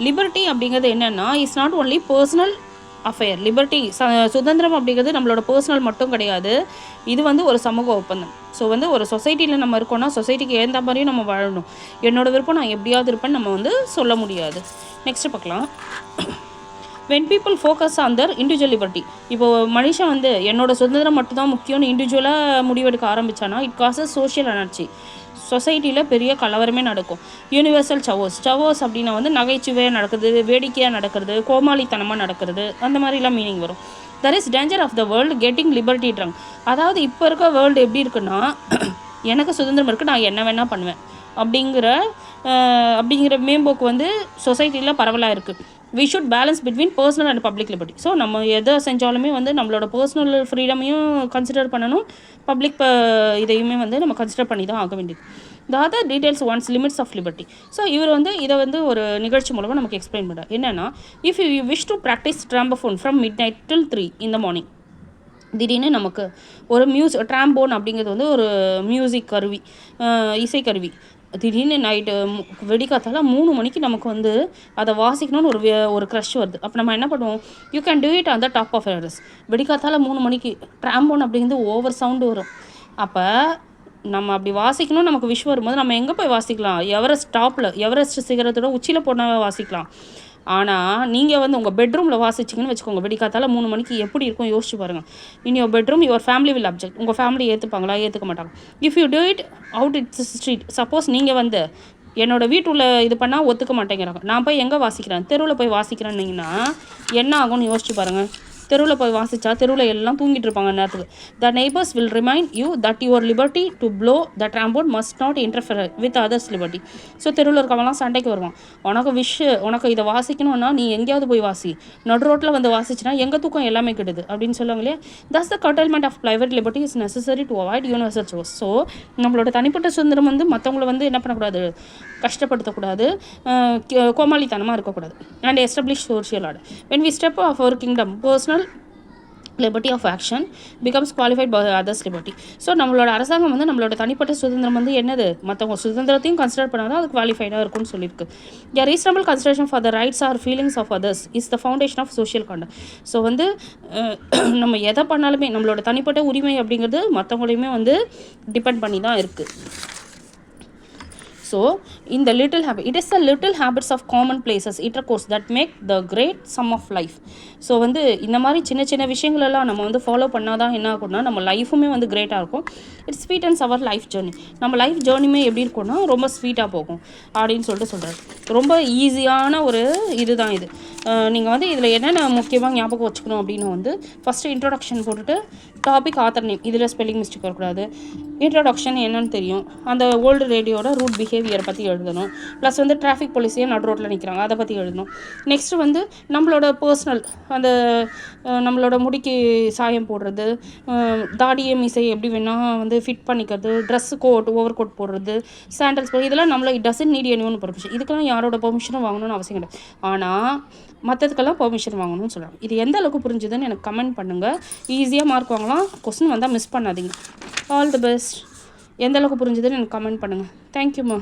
Liberty அப்படிங்கிறது என்னென்னா it's not only personal affair. Liberty சுதந்திரம் அப்படிங்கிறது நம்மளோட பர்சனல் மட்டும் கிடையாது, இது வந்து ஒரு சமூக ஒப்பந்தம். ஸோ வந்து ஒரு சொசைட்டியில் நம்ம இருக்கோன்னா சொசைட்டிக்கு ஏற்ற மாதிரியும் நம்ம வாழணும். என்னோடய விருப்பம் நான் எப்படியாவது இருப்பேன்னு நம்ம வந்து சொல்ல முடியாது. நெக்ஸ்ட்டு பார்க்கலாம். When people focus on Dhar individual liberty. இப்போது மனுஷன் வந்து என்னோடய சுதந்திரம் மட்டும்தான் முக்கியம்னு இண்டிவிஜுவலாக முடிவெடுக்க ஆரம்பித்தானா இட் காசஸ் சோஷியல் எனர்ஜி. சொசைட்டியில் பெரிய கலவரமே நடக்கும். யூனிவர்சல் சவோஸ் அப்படின்னா வந்து நகைச்சுவையாக நடக்குது, வேடிக்கையாக நடக்கிறது, கோமாளித்தனமாக நடக்கிறது, அந்த மாதிரிலாம் மீனிங் வரும். There is danger of the world getting liberty drunk. அதாவது இப்போ இருக்க வேர்ல்டு எப்படி இருக்குன்னா எனக்கு சுதந்திரம் இருக்குது, நான் என்ன வேணால் பண்ணுவேன் அப்படிங்கிற மேம்போக்கு வந்து சொசைட்டியில் பரவலாக இருக்குது. We should balance between personal and public liberty. So நம்ம எதை செஞ்சாலுமே வந்து நம்மளோட பர்சனல் ஃப்ரீடமையும் கன்சிடர் பண்ணணும், பப்ளிக் இதையுமே வந்து நம்ம கன்சிடர் பண்ணி தான் ஆக வேண்டியது. The other details one's limits of liberty. So இவர் வந்து இதை வந்து ஒரு நிகழ்ச்சி மூலமாக நமக்கு எக்ஸ்பிளைன் பண்ணுறார். என்னென்னா, if you wish to practise trombone from midnight till 3 in the morning. திடீர்னு நமக்கு ஒரு ட்ராம்போன் அப்படிங்கிறது வந்து ஒரு மியூசிக் கருவி, இசைக்கருவி. திடீர்னு நைட்டு வெடிக்காத்தால 3 மணிக்கு நமக்கு வந்து அதை வாசிக்கணும்னு ஒரு க்ரஷ் வருது. அப்போ நம்ம என்ன பண்ணுவோம்? You can do it on the top of Everest. வெடிக்காத்தால 3 மணிக்கு ட்ராம்போன் அப்படிங்கிறது ஓவர் சவுண்டு வரும். அப்போ நம்ம அப்படி வாசிக்கணும் நமக்கு விஷ் வரும்போது நம்ம எங்கே போய் வாசிக்கலாம்? எவரெஸ்ட் சிகரத்தோட உச்சியில் போனால் வாசிக்கலாம். ஆனால் நீங்கள் வந்து உங்கள் பெட்ரூமில் வாசிச்சிங்கன்னு வச்சுக்கோங்க, வெடிக்காத்தால 3 மணிக்கு எப்படி இருக்கும் யோசிச்சு பாருங்கள். In your bedroom your family will object. உங்கள் ஃபேமிலி ஏற்றுப்பாங்களா? ஏற்றுக்க மாட்டாங்க. If you do it out it's street, suppose நீங்கள் வந்து என்னோடய வீட்டுள்ள இது பண்ணால் ஒத்துக்க மாட்டேங்கிறாங்க, நான் போய் எங்கே வாசிக்கிறேன்? தெருவில் போய் வாசிக்கிறேன்னீங்கன்னா என்ன ஆகும்னு யோசிச்சு பாருங்கள். தெருவில் போய் வாசித்தா தெருவில் எல்லாம் தூங்கிட்டு இருப்பாங்க நேரத்துக்கு. The neighbours will remind you that your liberty to blow the trombone must not interfere with others liberty. So தெருவில் இருக்கவங்களாம் சண்டைக்கு வருவான். உனக்கு இதை வாசிக்கணும்னா நீ எங்கேயாவது போய் வாசி, நடு ரோட்டில் வந்து வாசிச்சுன்னா எங்கள் தூக்கம் எல்லாமே கெடுது அப்படின்னு சொல்லுவாங்க இல்லையா. That's the curtailment of private liberty is necessary to avoid universal source. So நம்மளோட தனிப்பட்ட சுதந்திரம் வந்து மற்றவங்களை வந்து என்ன பண்ணக்கூடாது, கஷ்டப்படுத்தக்கூடாது, கோமாளித்தனமாக இருக்கக்கூடாது. And establish social order. When we step of our kingdom personal liberty of action becomes qualified by others liberty. So நம்மளோட அரசாங்கம் வந்து நம்மளோட தனிப்பட்ட சுதந்திரம் வந்து என்னது, மற்றவங்க சுதந்திரத்தையும் கன்சிடர் பண்ணாதான் அது குவாலிஃபைடாக இருக்கும்னு சொல்லியிருக்கு. A reasonable consideration for the rights or feelings of others is the foundation of social contact. So வந்து நம்ம எதை பண்ணாலுமே நம்மளோட தனிப்பட்ட உரிமை அப்படிங்கிறது மற்றவங்களையுமே வந்து டிபெண்ட் பண்ணி தான் இருக்குது. So, in the little habit, it is the little habits of common places, intercourse that make the great sum of life. So வந்து இந்த மாதிரி சின்ன சின்ன விஷயங்களெல்லாம் நம்ம வந்து ஃபாலோ பண்ணால் தான் என்ன ஆகும்னா நம்ம லைஃபுமே வந்து கிரேட்டாக இருக்கும். It's sweet and sour life journey. நம்ம லைஃப் ஜேர்னியுமே எப்படி இருக்கும்னா ரொம்ப ஸ்வீட்டாக போகும் அப்படின்னு சொல்கிறாரு. ரொம்ப ஈஸியான ஒரு இதுதான் இது. நீங்கள் வந்து இதில் என்னென்ன முக்கியமாக ஞாபகம் வச்சுக்கணும் அப்படின்னு வந்து ஃபஸ்ட்டு இன்ட்ரோடக்ஷன் போட்டுட்டு டாபிக் ஆத்தர் நேம், இதில் ஸ்பெல்லிங் மிஸ்டேக் வரக்கூடாது. இன்ட்ரோடக்ஷன் என்னன்னு தெரியும், அந்த ஓல்டு ரேடியோட ரூட் பிஹேவியரை பற்றி எழுதணும். ப்ளஸ் வந்து டிராஃபிக் போலீஸையே நடு ரோட்டில் நிற்கிறாங்க அதை பற்றி எழுதணும். நெக்ஸ்ட்டு வந்து நம்மளோட பர்சனல் அந்த நம்மளோட முடிக்கு சாயம் போடுறது, தாடியை மீசை எப்படி வேணால் வந்து ஃபிட் பண்ணிக்கிறது, ட்ரெஸ்ஸு ஓவர் கோட் போடுறது, சாண்டல்ஸ் இதெல்லாம் நம்மள it doesn't NEET anyone permission. இதுக்கெல்லாம் யாரோட பெர்மிஷனும் வாங்கணும்னு அவசியம் கிடையாது. ஆனால் மற்றதுக்கெல்லாம் பெர்மிஷன் வாங்கணும்னு சொல்கிறாங்க. இது எந்த அளவுக்கு புரிஞ்சுதுன்னு எனக்கு கமெண்ட் பண்ணுங்கள். ஈஸியாக மார்க் வாங்கலாம், கொஸ்டின் வந்தால் மிஸ் பண்ணாதீங்க. All the best. எந்த அளவுக்கு புரிஞ்சுதுன்னு எனக்கு கமெண்ட் பண்ணுங்கள். தேங்க்யூம்மா.